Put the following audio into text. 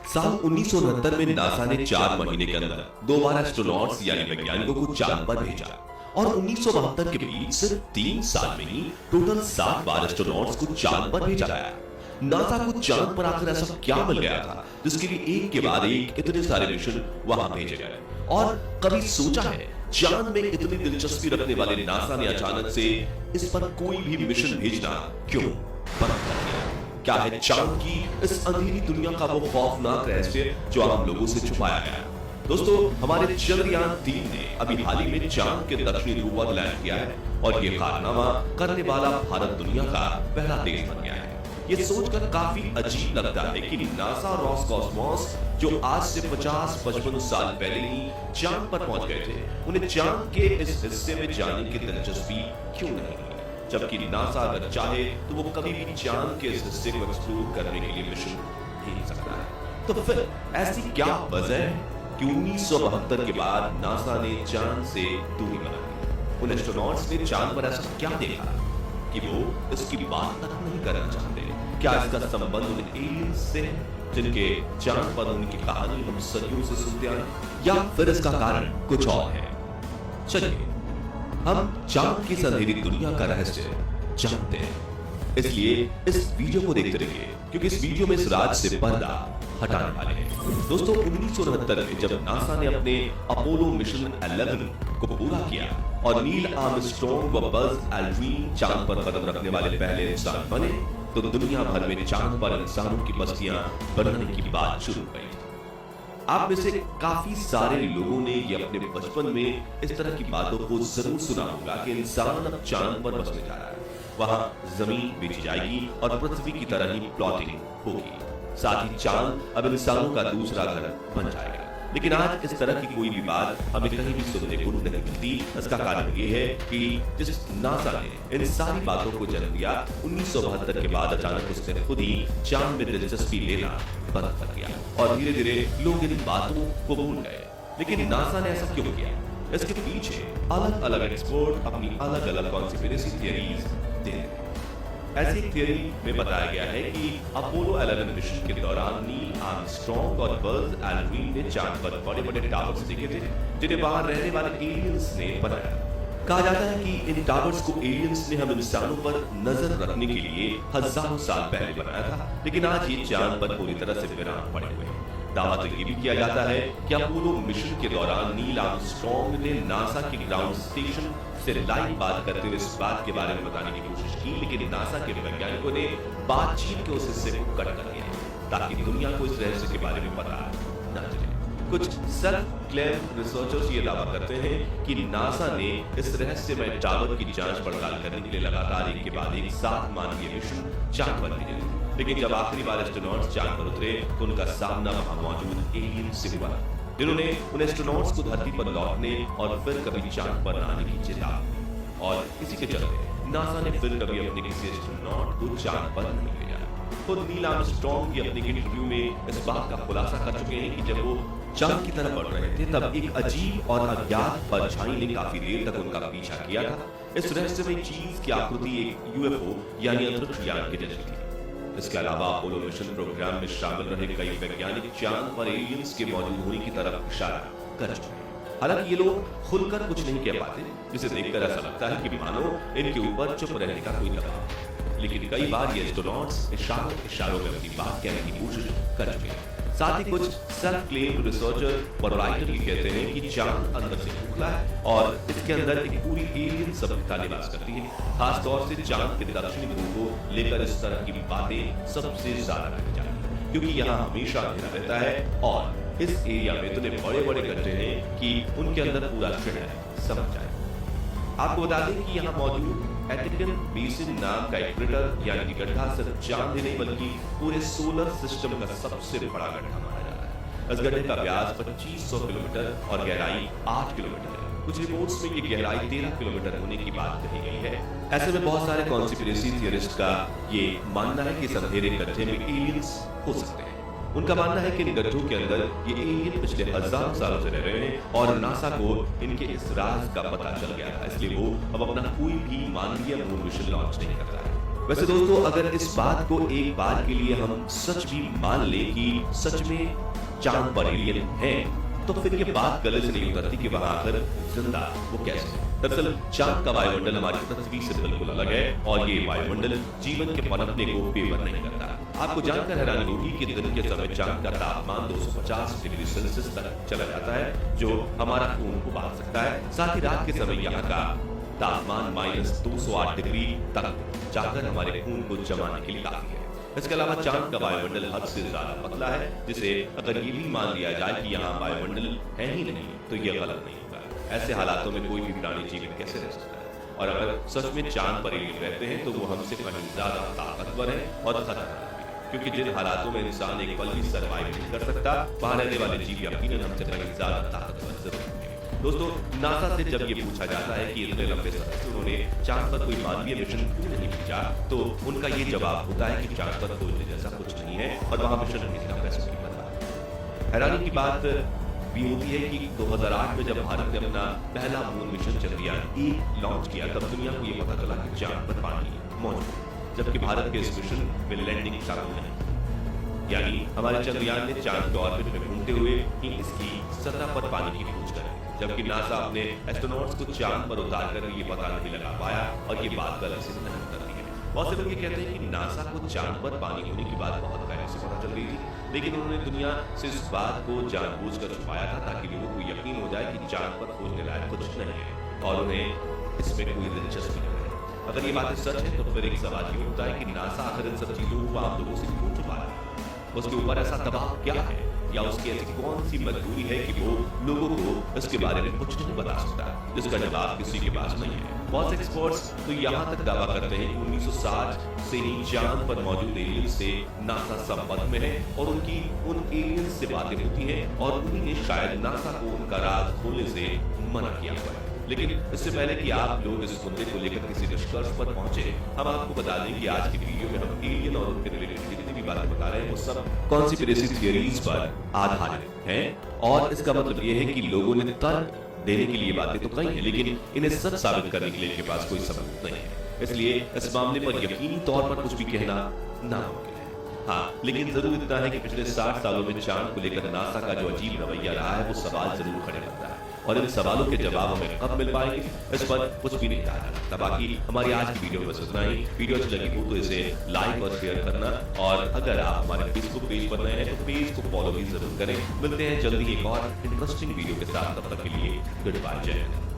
साल 1969 में नासा ने 4 महीने के अंदर 2 बार एस्ट्रोनॉट्स यानी वैज्ञानिकों को चांद पर भेजा और 1972 के बीच सिर्फ 3 साल में ही टोटल 7 बार एस्ट्रोनॉट्स को चांद पर भेजा गया। नासा को चांद पर आखिर ऐसा क्या मिल गया था जिसके लिए एक के बाद एक इतने सारे मिशन वहां भेजे गए? और कभी सोचा है चांद में इतनी दिलचस्पी रखने वाले नासा ने अचानक से इस पर कोई भी मिशन भेजना क्यों बंद कर दिया? क्या है चांद की इस अंधेरी दुनिया का वो खौफनाक रहस्य जो आम लोगों से छुपाया गया? दोस्तों, हमारे चंद्रयान 3 ने अभी हाल ही में चांद के दक्षिणी ध्रुव पर लैंड किया है और ये कारनामा करने वाला भारत दुनिया का पहला देश बन गया है। ये सोचकर काफी अजीब लगता है कि नासा और रॉसकॉस्मॉस जो आज से 50-55 साल पहले ही चांद पर पहुंच गए थे, उन्हें चांद के इस हिस्से में जाने की दिलचस्पी क्यों नहीं हुई? जबकि नासा अगर चाहे तो वो कभी भी चांद के इस हिस्से को एक्सप्लोर करने के लिए मिशन भेज सकता है। तो फिर ऐसी क्या वजह है कि 1972 के बाद नासा ने चांद से दूरी बना ली? उन एस्ट्रोनॉट्स ने चांद पर ऐसा क्या देखा कि वो इसकी बात तक नहीं करना चाहते? क्या इसका संबंध उन एलियंस से जिनके चांद पर उनकी कहानी हम सदियों से सुनते आए, या फिर इसका कारण कुछ और है? चलिए हम चांद की अंधेरी दुनिया का रहस्य जानते हैं। इसलिए इस वीडियो को देखते रहिए क्योंकि इस वीडियो में इस राज से पर्दा हटाने वाले हैं। दोस्तों, 1969 में जब नासा ने अपने अपोलो मिशन 11 को पूरा किया और नील आर्मस्ट्रॉन्ग व बज एल्ड्रिन चांद पर कदम रखने वाले पहले इंसान बने, तो दुनिया भर में चांद पर इंसानों की बस्तियां बनाने की बात शुरू हुई। आप में से काफी सारे लोगों ने ये अपने बचपन में इस तरह की बातों को जरूर सुना होगा कि इंसान अब चांद पर बसने जा रहा है, वहां जमीन बेची जाएगी और पृथ्वी की तरह ही प्लॉटिंग होगी, साथ ही चांद अब इंसानों का दूसरा घर बन जाएगा। लेकिन आज इस तरह की कोई भी बात हमें कहीं भी सुनने को नहीं मिलती। इसका कारण ये है कि जिस नासा ने इन सारी बातों को जन्म दिया, 1972 के बाद अचानक उसने खुद ही चांद में दिलचस्पी लेना बंद कर दिया और धीरे धीरे लोग इन बातों को भूल गए। लेकिन नासा ने ऐसा क्यों किया? इसके पीछे अलग अलग एक्सपर्ट अपनी अलग अलग कॉन्स्पिरेसी थियरीज दे रहे हैं। ऐसी थियरी में बताया गया है कि अपोलो 11 मिशन के दौरान नील आर्मस्ट्रॉन्ग और बज एल्ड्रिन ने चांद पर बड़े बड़े टावर्स देखे थे जिन्हें वहां रहने वाले एलियंस ने बनाया। कहा जाता है कि इन टावर्स को एलियंस ने हम इंसानों पर नजर रखने के लिए हजारों साल पहले बनाया था, लेकिन आज ये चांद पर पूरी तरह से वीरान पड़े हुए हैं। दावा तो ये भी किया जाता है कि अपोलो मिशन के दौरान नील आर्मस्ट्रॉन्ग ने नासा के ग्राउंड स्टेशन से लाइव बात करते हुए इस बात के बारे में बताने की कोशिश की, लेकिन नासा के वैज्ञानिकों ने बातचीत के उस हिस्से को कट कर दिया ताकि दुनिया को इस रहस्य के बारे में पता न चले। कुछ सेल्फ क्लेम रिसर्चर्स ये दावा करते हैं कि नासा ने इस रहस्यमय टावर की जांच पड़ताल करने के लिए लगातार एक के बाद एक 7 मानवीय मिशन चांद पर भेजे, लेकिन जब आखिरी बार एस्ट्रोनॉट्स चांद पर उतरे तो उनका सामना वहां मौजूद एलियन से हुआ, जिन्होंने उन एस्ट्रोनॉट्स को धरती पर लौटने और फिर कभी चांद पर आने की चेतावनी दी। और इसी के चलते नासा ने फिर कभी अपने किसी एस्ट्रोनॉट को चांद पर नहीं भेजा। खुद नील आर्मस्ट्रॉन्ग भी अपने इंटरव्यू में इस बात का खुलासा कर चुके हैं कि जब वो चांद की तरफ बढ़ रहे थे तब एक अजीब और अज्ञात परछाई ने काफी देर तक उनका पीछा किया था। इस रहस्यमय चीज की आकृति एक यूएफओ यानी अंतरिक्ष यान के जैसी थी। इसके अलावा अपोलो मिशन प्रोग्राम में शामिल रहे कई वैज्ञानिक चांद पर एलियंस के मौजूद होने की तरफ इशारा कर चुके हैं। हालांकि ये लोग खुलकर कुछ नहीं कह पाते, जिसे देखकर ऐसा लगता है कि मानो इनके ऊपर चुप रहने का कोई दबाव है। लेकिन कई बार ये एस्ट्रोनॉट्स इशारों में अपनी बात कहने की कोशिश कर चुके हैं। साथ ही कुछ सेल्फ क्लेम रिसर्चर और राइटर भी कहते हैं कि चांद अंदर से खोखला है और इसके अंदर एक पूरी एलियन सभ्यता निवास करती है। खास तौर से चांद के दक्षिणी ध्रुव को लेकर इस तरह की बातें सबसे ज्यादा कही जाती है, क्योंकि यहाँ हमेशा अंधेरा रहता है और इस एरिया में इतने बड़े बड़े गड्ढे हैं कि उनके अंदर पूरा शहर समझ जाए। आपको बता दें कि यहाँ मौजूद एटिकन बेसिन नाम का एक क्रेटर यानी गड्ढा सिर्फ चांद ही नहीं बल्कि पूरे सोलर सिस्टम का सबसे बड़ा गड्ढा माना जाता है। इस गड्ढे का व्यास 2500 किलोमीटर और गहराई 8 किलोमीटर है। कुछ रिपोर्ट्स में ये गहराई 13 किलोमीटर होने की बात कही गई है। ऐसे में बहुत सारे कॉन्स्पिरेसी थियरिस्ट का ये मानना है कि इस अंधेरे गड्ढे में एलियंस हो सकते हैं। उनका मानना है कि इन गड्ढों के अंदर ये एलियन पिछले हजारों सालों से रह रहे हैं और नासा को इनके इस राज का पता चल गया था, इसलिए वो अब अपना कोई भी मानवीय मून मिशन लॉन्च नहीं करता है। वैसे दोस्तों, अगर इस बात को एक बार के लिए हम सच भी मान लें कि सच में चांद पर एलियन है, तो फिर ये बात गले से नहीं उतरती कि वहां आकर जिंदा वो कैसे है। दरअसल चांद का वायुमंडल हमारी पृथ्वी से बिल्कुल अलग है और ये वायुमंडल जीवन के पनपने को फेवर नहीं करता। आपको जानकर हैरानी होगी कि दिन के समय चांद का तापमान 250 डिग्री सेल्सियस तक चला जाता है, जो हमारा खून उबाल सकता है। साथ ही रात के समय यहाँ का तापमान -208 डिग्री तक जाकर हमारे खून को जमाने के लिए काफी है। इसके अलावा चांद का वायुमंडल हद से ज्यादा पतला है, जिसे अगर ये भी मान लिया जाए कि यहाँ वायुमंडल है ही नहीं, तो ये गलत नहीं होगा। ऐसे हालातों में कोई भी प्राणी जीवित कैसे रह सकता है? और अगर सच में चांद पर एलियन रहते हैं तो वो हमसे कहीं ज्यादा ताकतवर है और खतरनाक भी, क्योंकि जिन हालातों में इंसान एक पल भी सर्वाइव नहीं कर सकता, वहां रहने वाले जीव यकीनन हमसे कहीं ज्यादा ताकतवर जरूर होंगे। दोस्तों, नासा से जब ये पूछा जाता है कि इतने लंबे समय से उन्होंने चांद पर कोई मानवीय मिशन क्यों नहीं भेजा, तो उनका ये जवाब होता है कि चांद पर खोजने जैसा कुछ नहीं है और वहां मिशन भेजना वैसे नहीं बनता। हैरानी की बात भी होती है कि 2008 में जब भारत ने अपना पहला मून मिशन चंद्रयान-1 लॉन्च किया, तब दुनिया को ये पता चला कि चांद पर पानी मौजूद है, जबकि भारत के इस मिशन में लैंडिंग शामिल नहीं। यानी हमारे चंद्रयान ने चांद के ऑर्बिट में घूमते हुए ही इसकी सतह पर पानी की खोज करी, जबकि नासा अपने एस्ट्रोनॉट्स को चांद पर उतारकर ये पता नहीं लगा पाया और ये बात गलत से नहीं उतरती है। बहुत से लोग ये कहते हैं कि नासा को चांद पर पानी होने की बात बहुत पहले से पता चल रही थी, लेकिन उन्होंने दुनिया से इस बात को जानबूझकर छुपाया था ताकि लोगों को यकीन हो जाए कि चांद पर खोजने लायक कुछ नहीं है और उन्हें इसमें कोई दिलचस्पी नहीं है। अगर ये बातें सच है तो फिर एक सवाल ये उठता है कि नासा आखिर इन सब चीजों को आम लोगों से क्यों छुपा रहा है? उसके ऊपर ऐसा दबाव क्या है, या उसकी ऐसी कौन सी मजबूरी है कि वो लोगों को इसके बारे में कुछ नहीं बता सकता? जिसका जवाब किसी के पास नहीं है। बहुत से एक्सपर्ट्स तो यहाँ तक दावा करते हैं कि 1960 से ही चांद पर मौजूद एलियन से नासा संपर्क में है और उन एलियन से बातें होती हैं और उन्हीं ने शायद नासा को उनका राज खोलने से मना किया हुआ है। लेकिन इससे पहले कि आप लोग इस मुद्दे को लेकर किसी निष्कर्ष पर पहुंचे, हम आपको बता दें कि आज की वीडियो में हम एलियन और उनके रिलेटेड जितनी भी बातें बता रहे हैं वो सब कॉन्स्पिरेसी थियरीज पर आधारित हैं। और इसका मतलब ये है कि लोगों ने तर्क देने के लिए बातें तो कही है, लेकिन इन्हें सच साबित करने के लिए इनके पास कोई सबूत नहीं है। इसलिए इस मामले पर यकीनी तौर पर कुछ भी कहना नामुमकिन है। हाँ, लेकिन जरूर इतना है कि पिछले 60 सालों में चांद को लेकर नासा का जो अजीब रवैया रहा है, वो सवाल जरूर खड़े करता है और इन सवालों के जवाब हमें कब मिल पाएंगे, इस पर कुछ भी नहीं कहा जा सकता। बाकी हमारी आज की वीडियो में बस इतना ही। वीडियो अच्छी लगी हो तो इसे लाइक और शेयर करना, और अगर आप हमारे फेसबुक पेज पर नए हैं तो पेज को फॉलो भी जरूर करें। मिलते हैं जल्दी एक और इंटरेस्टिंग वीडियो के साथ, तब तक के लिए गुड बाय, जय हिंद।